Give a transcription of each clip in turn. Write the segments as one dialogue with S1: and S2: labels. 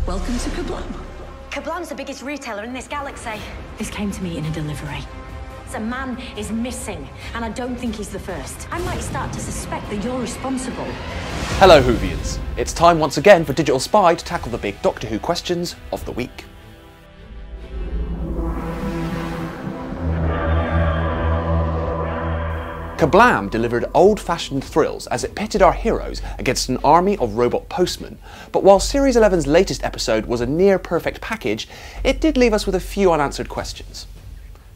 S1: Welcome to Kerblam.
S2: Kerblam's the biggest retailer in this galaxy.
S1: This came to me in a delivery.
S2: A man is missing, and I don't think he's the first. I might start to suspect that you're responsible.
S3: Hello Whovians, it's time once again for Digital Spy to tackle the big Doctor Who questions of the week. Kerblam delivered old-fashioned thrills as it pitted our heroes against an army of robot postmen, but while Series 11's latest episode was a near-perfect package, it did leave us with a few unanswered questions.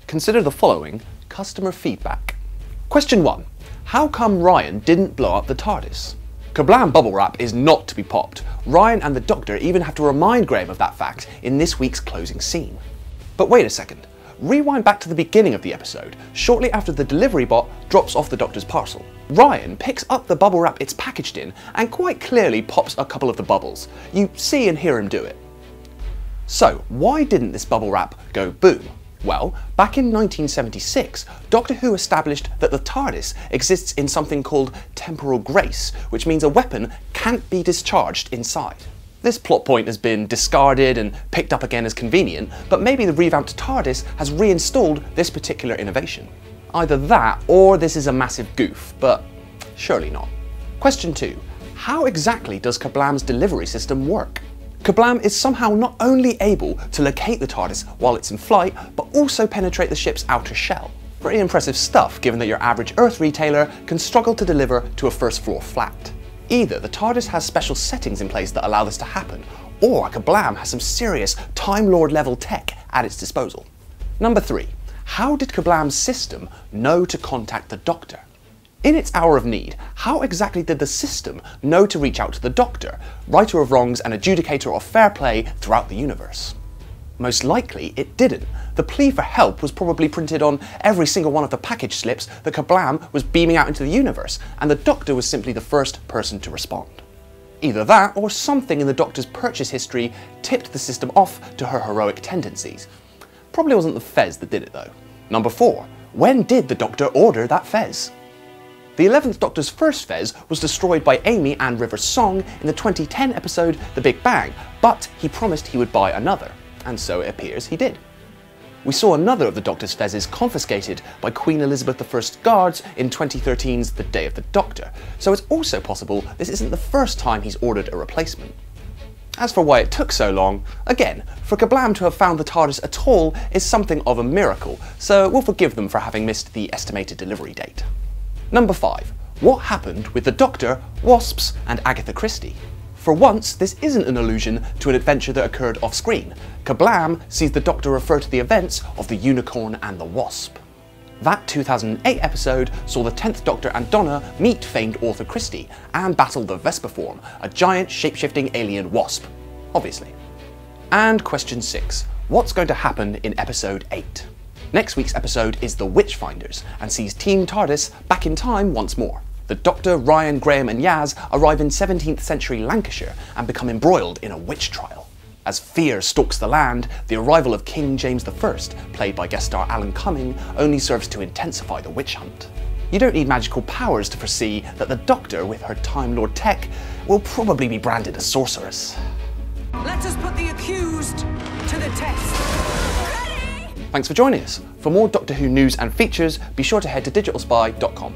S3: Consider the following customer feedback. Question 1. How come Ryan didn't blow up the TARDIS? Kerblam bubble wrap is not to be popped. Ryan and the Doctor even have to remind Graham of that fact in this week's closing scene. But wait a second. Rewind back to the beginning of the episode, shortly after the delivery bot drops off the Doctor's parcel. Ryan picks up the bubble wrap it's packaged in and quite clearly pops a couple of the bubbles. You see and hear him do it. So why didn't this bubble wrap go boom? Well, back in 1976, Doctor Who established that the TARDIS exists in something called temporal grace, which means a weapon can't be discharged inside. This plot point has been discarded and picked up again as convenient, but maybe the revamped TARDIS has reinstalled this particular innovation. Either that, or this is a massive goof, but surely not. Question 2. How exactly does Kerblam's delivery system work? Kerblam is somehow not only able to locate the TARDIS while it's in flight, but also penetrate the ship's outer shell. Pretty impressive stuff, given that your average Earth retailer can struggle to deliver to a first floor flat. Either the TARDIS has special settings in place that allow this to happen, or Kerblam has some serious Time Lord level tech at its disposal. Number 3. How did Kerblam's system know to contact the Doctor? In its hour of need, how exactly did the system know to reach out to the Doctor, righter of wrongs and adjudicator of fair play throughout the universe? Most likely it didn't. The plea for help was probably printed on every single one of the package slips that Kerblam was beaming out into the universe, and the Doctor was simply the first person to respond. Either that, or something in the Doctor's purchase history tipped the system off to her heroic tendencies. Probably wasn't the Fez that did it though. Number 4. When did the Doctor order that Fez? The 11th Doctor's first Fez was destroyed by Amy and River's Song in the 2010 episode The Big Bang, but he promised he would buy another, and so it appears he did. We saw another of the Doctor's Fezes confiscated by Queen Elizabeth I's guards in 2013's The Day of the Doctor, so it's also possible this isn't the first time he's ordered a replacement. As for why it took so long, again, for Kerblam to have found the TARDIS at all is something of a miracle, so we'll forgive them for having missed the estimated delivery date. Number 5. What happened with the Doctor, Wasps and Agatha Christie? For once, this isn't an allusion to an adventure that occurred off-screen. Kerblam sees the Doctor refer to the events of the Unicorn and the Wasp. That 2008 episode saw the 10th Doctor and Donna meet famed author Christie and battle the Vesperform, a giant shape-shifting alien wasp, obviously. And question 6. What's going to happen in episode 8? Next week's episode is The Witchfinders and sees Team TARDIS back in time once more. The Doctor, Ryan, Graham and Yaz arrive in 17th century Lancashire and become embroiled in a witch trial. As fear stalks the land, the arrival of King James I, played by guest star Alan Cumming, only serves to intensify the witch hunt. You don't need magical powers to foresee that the Doctor, with her Time Lord tech, will probably be branded a sorceress.
S4: Let us put the accused to the test.
S3: Thanks for joining us. For more Doctor Who news and features, be sure to head to digitalspy.com.